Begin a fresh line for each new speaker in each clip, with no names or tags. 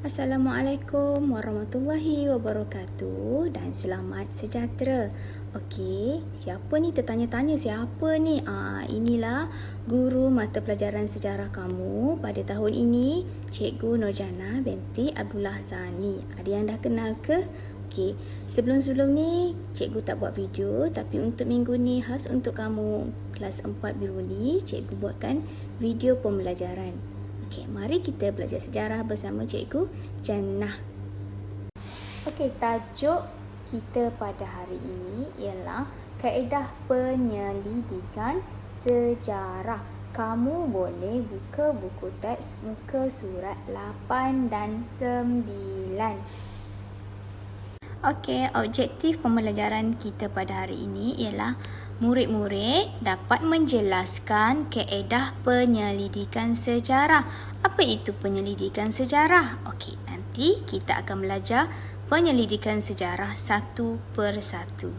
Assalamualaikum warahmatullahi wabarakatuh dan selamat sejahtera. Okey, siapa ni tertanya-tanya siapa ni? Inilah guru mata pelajaran sejarah kamu pada tahun ini, Cikgu Nurjana binti Abdullah Sani. Ada yang dah kenal ke? Okey, sebelum-sebelum ni cikgu tak buat video, tapi untuk minggu ni khas untuk kamu kelas 4 Biruni, cikgu buatkan video pembelajaran. Okey, mari kita belajar sejarah bersama Cikgu Jannah. Okey, tajuk kita pada hari ini ialah kaedah penyelidikan sejarah. Kamu boleh buka buku teks muka surat 8 dan 9. Okey, objektif pembelajaran kita pada hari ini ialah murid-murid dapat menjelaskan kaedah penyelidikan sejarah. Apa itu penyelidikan sejarah? Okey, nanti kita akan belajar penyelidikan sejarah satu persatu.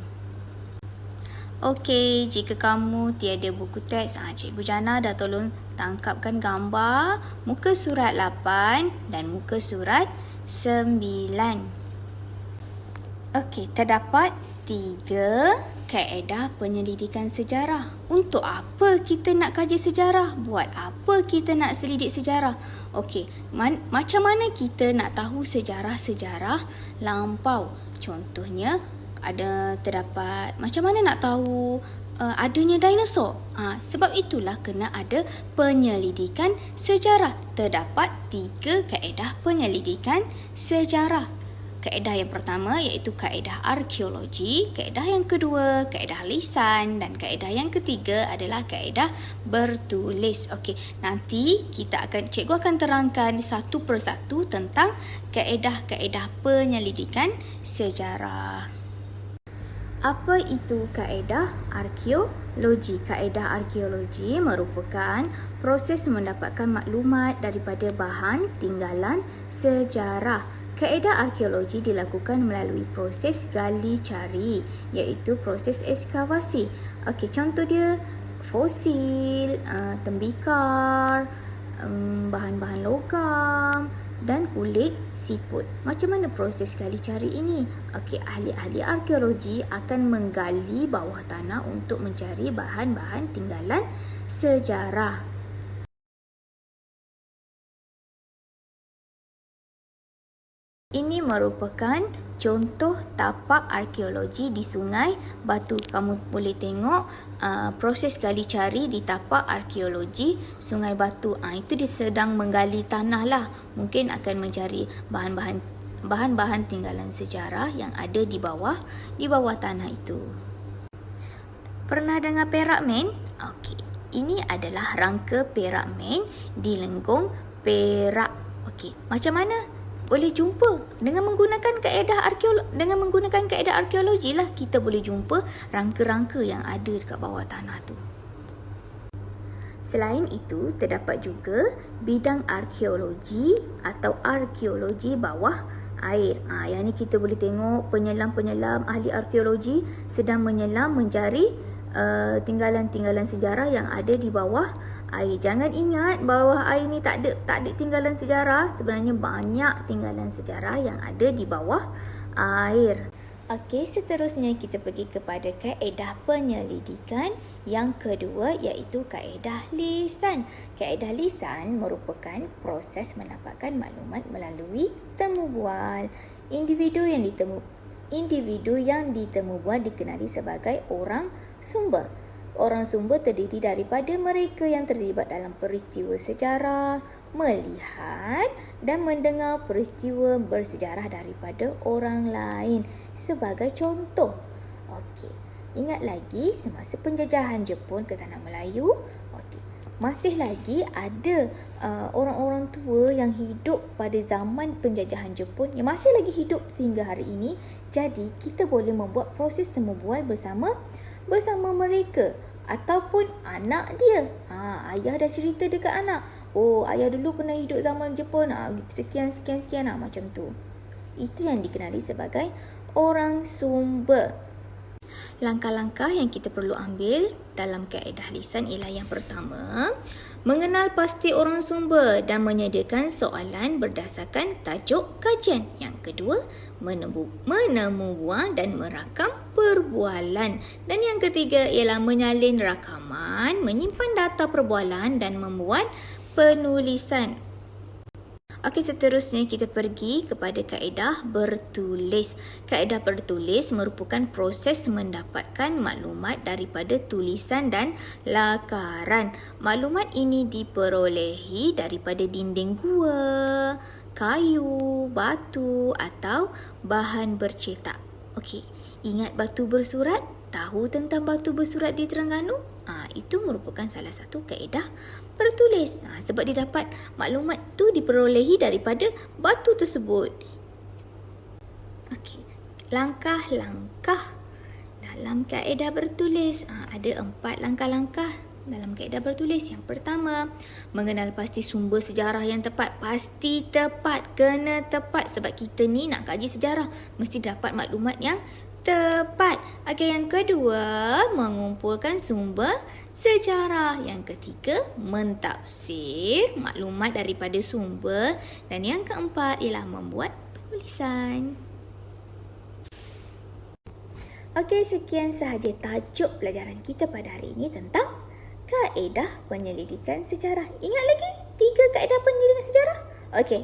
Okey, jika kamu tiada buku teks, Cikgu Jana dah tolong tangkapkan gambar muka surat 8 dan muka surat 9. Okey, terdapat 3 kaedah penyelidikan sejarah. Untuk apa kita nak kaji sejarah? Buat apa kita nak selidik sejarah? Okey, macam mana kita nak tahu sejarah-sejarah lampau? Contohnya, terdapat macam mana nak tahu adanya dinosaur? Sebab itulah kena ada penyelidikan sejarah. Terdapat 3 kaedah penyelidikan sejarah. Kaedah yang pertama iaitu kaedah arkeologi, kaedah yang kedua kaedah lisan dan kaedah yang ketiga adalah kaedah bertulis. Okey, nanti cikgu akan terangkan satu persatu tentang kaedah-kaedah penyelidikan sejarah. Apa itu kaedah arkeologi? Kaedah arkeologi merupakan proses mendapatkan maklumat daripada bahan tinggalan sejarah. Kaedah arkeologi dilakukan melalui proses gali cari, iaitu proses ekskavasi. Okey, contoh dia fosil, tembikar, bahan-bahan logam dan kulit siput. Macam mana proses gali cari ini? Okey, ahli-ahli arkeologi akan menggali bawah tanah untuk mencari bahan-bahan tinggalan sejarah. Ini merupakan contoh tapak arkeologi di Sungai Batu. Kamu boleh tengok proses gali cari di tapak arkeologi Sungai Batu. Itu dia sedang menggali tanah lah. Mungkin akan mencari bahan-bahan tinggalan sejarah yang ada di bawah tanah itu. Pernah dengar Perak Man? Okey, ini adalah rangka Perak Man di Lenggong Perak. Okey, macam mana? Boleh jumpa dengan menggunakan kaedah arkeologi lah, kita boleh jumpa rangka-rangka yang ada dekat bawah tanah tu. Selain itu, terdapat juga bidang arkeologi atau arkeologi bawah air. Yang ni kita boleh tengok penyelam-penyelam ahli arkeologi sedang menyelam mencari tinggalan-tinggalan sejarah yang ada di bawah air. Jangan ingat bawah air ni tak ada tinggalan sejarah. Sebenarnya banyak tinggalan sejarah yang ada di bawah air. Okey, seterusnya kita pergi kepada kaedah penyelidikan yang kedua iaitu kaedah lisan. Kaedah lisan merupakan proses mendapatkan maklumat melalui temu bual. Individu yang ditemu bual dikenali sebagai orang sumber. Orang sumber terdiri daripada mereka yang terlibat dalam peristiwa sejarah, melihat dan mendengar peristiwa bersejarah daripada orang lain. Sebagai contoh, okey, ingat lagi semasa penjajahan Jepun ke Tanah Melayu, okey, masih lagi ada orang-orang tua yang hidup pada zaman penjajahan Jepun yang masih lagi hidup sehingga hari ini. Jadi kita boleh membuat proses temu bual bersama mereka ataupun anak dia. Ayah dah cerita dekat anak, ayah dulu pernah hidup zaman Jepun, sekian macam tu. Itu yang dikenali sebagai orang sumber. Langkah-langkah yang kita perlu ambil dalam kaedah lisan ialah yang pertama, Mengenal pasti orang sumber dan menyediakan soalan berdasarkan tajuk kajian. Yang kedua, menemu buah dan merakam perbualan. Dan yang ketiga ialah menyalin rakaman, menyimpan data perbualan dan membuat penulisan. Okey, seterusnya kita pergi kepada kaedah bertulis. Kaedah bertulis merupakan proses mendapatkan maklumat daripada tulisan dan lakaran. Maklumat ini diperolehi daripada dinding gua, kayu, batu atau bahan bercetak. Okey, ingat batu bersurat? Tahu tentang batu bersurat di Terengganu? Itu merupakan salah satu kaedah bertulis. Sebab dia dapat maklumat tu diperolehi daripada batu tersebut. Okey, langkah-langkah dalam kaedah bertulis. Ada 4 langkah-langkah dalam kaedah bertulis. Yang pertama, mengenal pasti sumber sejarah yang tepat. Pasti tepat, kena tepat. Sebab kita ni nak kaji sejarah, mesti dapat maklumat yang tepat. Okey, yang kedua, mengumpulkan sumber sejarah. Yang ketiga, mentafsir maklumat daripada sumber. Dan yang keempat ialah membuat penulisan. Okey, sekian sahaja tajuk pelajaran kita pada hari ini tentang kaedah penyelidikan sejarah. Ingat lagi 3 kaedah penyelidikan sejarah? Okey,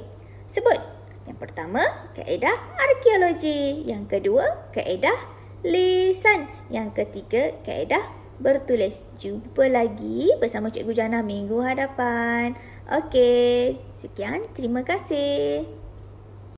sebut. Yang pertama, kaedah arkeologi. Yang kedua, kaedah lisan. Yang ketiga, kaedah bertulis. Jumpa lagi bersama Cikgu Jana minggu hadapan. Okey, sekian. Terima kasih.